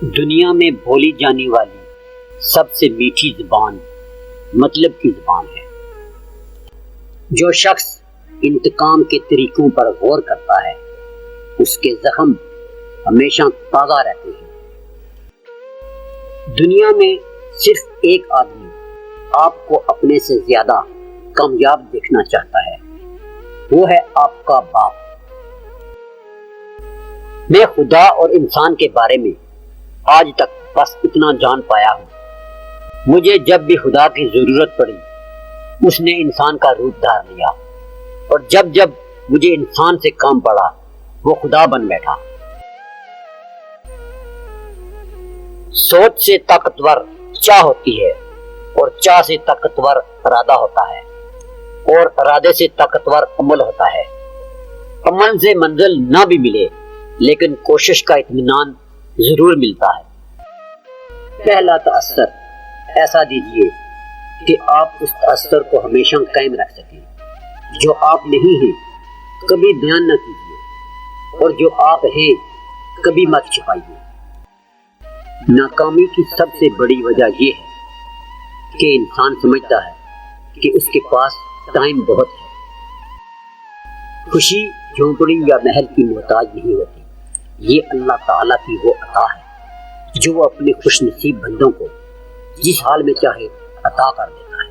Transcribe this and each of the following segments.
دنیا میں بولی جانے والی سب سے میٹھی زبان مطلب کی زبان ہے۔ جو شخص انتقام کے طریقوں پر غور کرتا ہے اس کے زخم ہمیشہ تازہ رہتے ہیں۔ دنیا میں صرف ایک آدمی آپ کو اپنے سے زیادہ کامیاب دیکھنا چاہتا ہے، وہ ہے آپ کا باپ۔ میں خدا اور انسان کے بارے میں آج تک بس اتنا جان پایا ہوں۔ مجھے جب بھی خدا کی ضرورت پڑی اس نے انسان کا روپ دھار لیا، اور جب جب مجھے انسان سے کام پڑا وہ خدا بن بیٹھا۔ سوچ سے طاقتور چاہ ہوتی ہے، اور چاہ سے طاقتور ارادہ ہوتا ہے، اور ارادے سے طاقتور عمل ہوتا ہے۔ عمل سے منزل نہ بھی ملے لیکن کوشش کا اطمینان ضرور ملتا ہے۔ پہلا تاثر ایسا دیجیے کہ آپ اس تاثر کو ہمیشہ قائم رکھ سکیں۔ جو آپ نہیں ہیں کبھی بیان نہ کیجیے، اور جو آپ ہیں کبھی مت چھپائیے۔ ناکامی کی سب سے بڑی وجہ یہ ہے کہ انسان سمجھتا ہے کہ اس کے پاس ٹائم بہت ہے۔ خوشی جھونپڑی یا محل کی محتاج نہیں ہوتی، یہ اللہ تعالیٰ کی وہ عطا ہے جو وہ اپنے خوش نصیب بندوں کو جس حال میں چاہے عطا کر دیتا ہے۔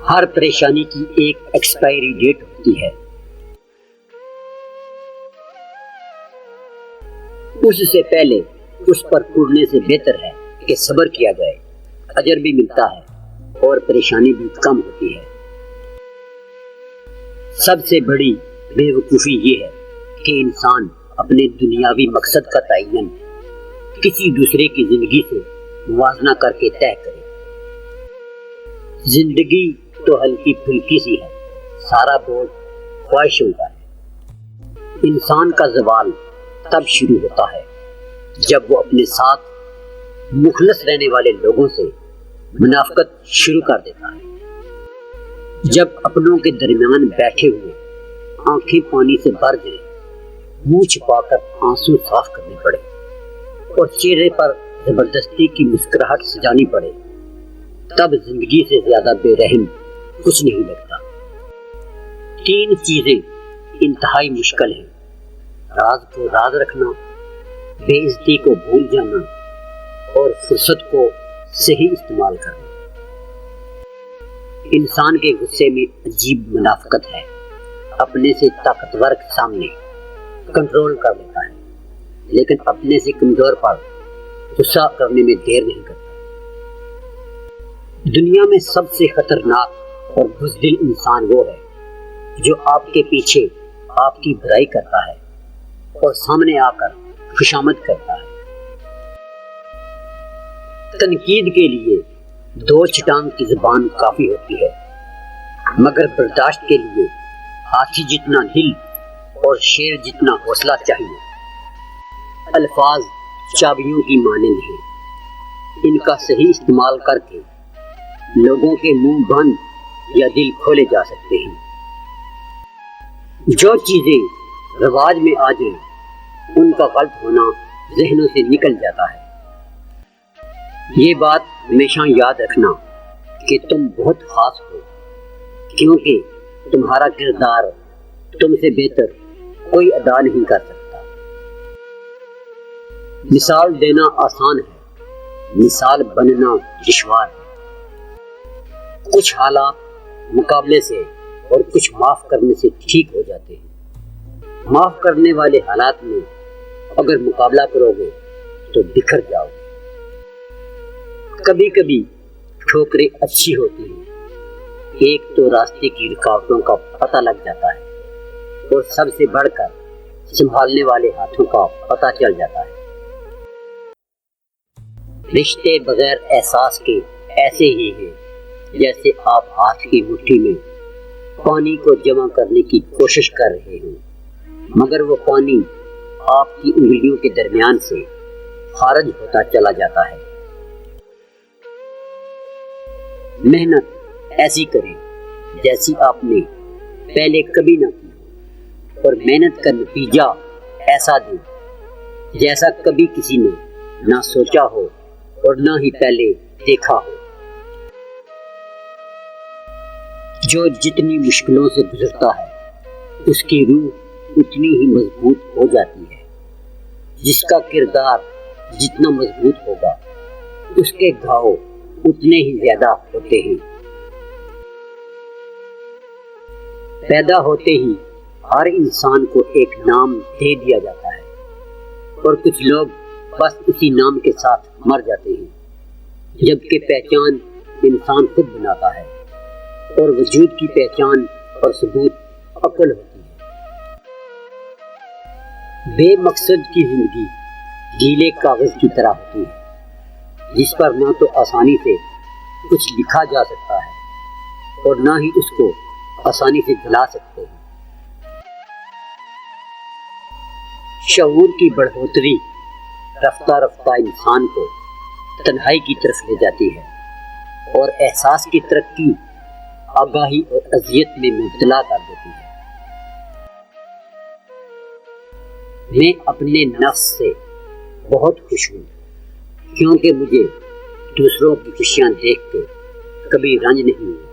ہر پریشانی کی ایک ایکسپائری ڈیٹ ہوتی ہے، اس سے پہلے اس پر ٹوٹنے سے بہتر ہے کہ صبر کیا جائے، اجر بھی ملتا ہے اور پریشانی بھی کم ہوتی ہے۔ سب سے بڑی بے وقوفی یہ ہے کہ انسان اپنے دنیاوی مقصد کا تعین کسی دوسرے کی زندگی سے موازنہ کر کے طے کرے۔ زندگی تو ہلکی پھلکی سی ہے، سارا بوجھ خواہشوں کا ہے۔ انسان کا زوال تب شروع ہوتا ہے جب وہ اپنے ساتھ مخلص رہنے والے لوگوں سے منافقت شروع کر دیتا ہے۔ جب اپنوں کے درمیان بیٹھے ہوئے آنکھیں پانی سے بھر جائیں، منہ چھپا کر آنسو صاف کرنے پڑے، اور چہرے پر زبردستی کی مسکراہٹ سجانی پڑے، تب زندگی سے زیادہ بے رحم کچھ نہیں لگتا۔ تین چیزیں انتہائی مشکل ہیں: راز کو راز رکھنا، بے عزتی کو بھول جانا، اور فرصت کو صحیح استعمال کرنا۔ انسان کے غصے میں عجیب منافقت ہے، اپنے سے طاقتور کے سامنے کنٹرول کر لیتا ہے لیکن اپنے سے کمزور پر غصہ کرنے میں دیر نہیں کرتا۔ دنیا میں سب سے خطرناک اور بزدل انسان وہ ہے جو آپ کے پیچھے آپ کی برائی کرتا ہے اور سامنے آ کر خوشامد کرتا ہے۔ تنقید کے لیے دو چٹان کی زبان کافی ہوتی ہے، مگر برداشت کے لیے ہاتھی جتنا دل اور شیر جتنا حوصلہ چاہیے۔ الفاظ چابیوں کی مانند ہیں، ان کا صحیح استعمال کر کے لوگوں کے منہ بند یا دل کھولے جا سکتے ہیں۔ جو چیزیں رواج میں آ جائیں ان کا غلط ہونا ذہنوں سے نکل جاتا ہے۔ یہ بات ہمیشہ یاد رکھنا کہ تم بہت خاص ہو، کیونکہ تمہارا کردار تم سے بہتر کوئی ادا نہیں کر سکتا۔ مثال دینا آسان ہے، مثال بننا دشوار ہے۔ کچھ حالات مقابلے سے اور کچھ معاف کرنے سے ٹھیک ہو جاتے ہیں۔ معاف کرنے والے حالات میں اگر مقابلہ کرو گے تو بکھر جاؤ گے۔ کبھی کبھی ٹھوکریں اچھی ہوتی ہیں، ایک تو راستے کی رکاوٹوں کا پتہ لگ جاتا ہے، اور سب سے بڑھ کر سنبھالنے والے ہاتھوں کا پتہ چل جاتا ہے۔ رشتے بغیر احساس کے ایسے ہی ہیں جیسے آپ ہاتھ کی مٹھی میں پانی کو جمع کرنے کی کوشش کر رہے ہوں، مگر وہ پانی آپ کی انگلیوں کے درمیان سے خارج ہوتا چلا جاتا ہے۔ محنت ایسی کریں جیسی آپ نے پہلے کبھی نہ کی، اور محنت کا نتیجہ ایسا دیں جیسا کبھی کسی نے نہ سوچا ہو اور نہ ہی پہلے دیکھا ہو۔ جو جتنی مشکلوں سے گزرتا ہے اس کی روح اتنی ہی مضبوط ہو جاتی ہے۔ جس کا کردار جتنا مضبوط ہوگا اس کے گھاؤ اتنے ہی زیادہ ہوتے ہیں۔ پیدا ہوتے ہی ہر انسان کو ایک نام دے دیا جاتا ہے اور کچھ لوگ بس اسی نام کے ساتھ مر جاتے ہیں، جبکہ پہچان انسان خود بناتا ہے اور وجود کی پہچان اور ثبوت عقل ہوتی ہے۔ بے مقصد کی زندگی گیلے کاغذ کی طرح ہوتی ہے، جس پر نہ تو آسانی سے کچھ لکھا جا سکتا ہے اور نہ ہی اس کو آسانی سے جلا سکتے ہیں۔ شعور کی بڑھوتری رفتہ رفتہ انسان کو تنہائی کی طرف لے جاتی ہے اور احساس کی ترقی آگاہی اور اذیت میں مبتلا کر دیتی ہے۔ میں اپنے نفس سے بہت خوش ہوں کیونکہ مجھے دوسروں کی خوشیاں دیکھ کے کبھی رنج نہیں ہوا۔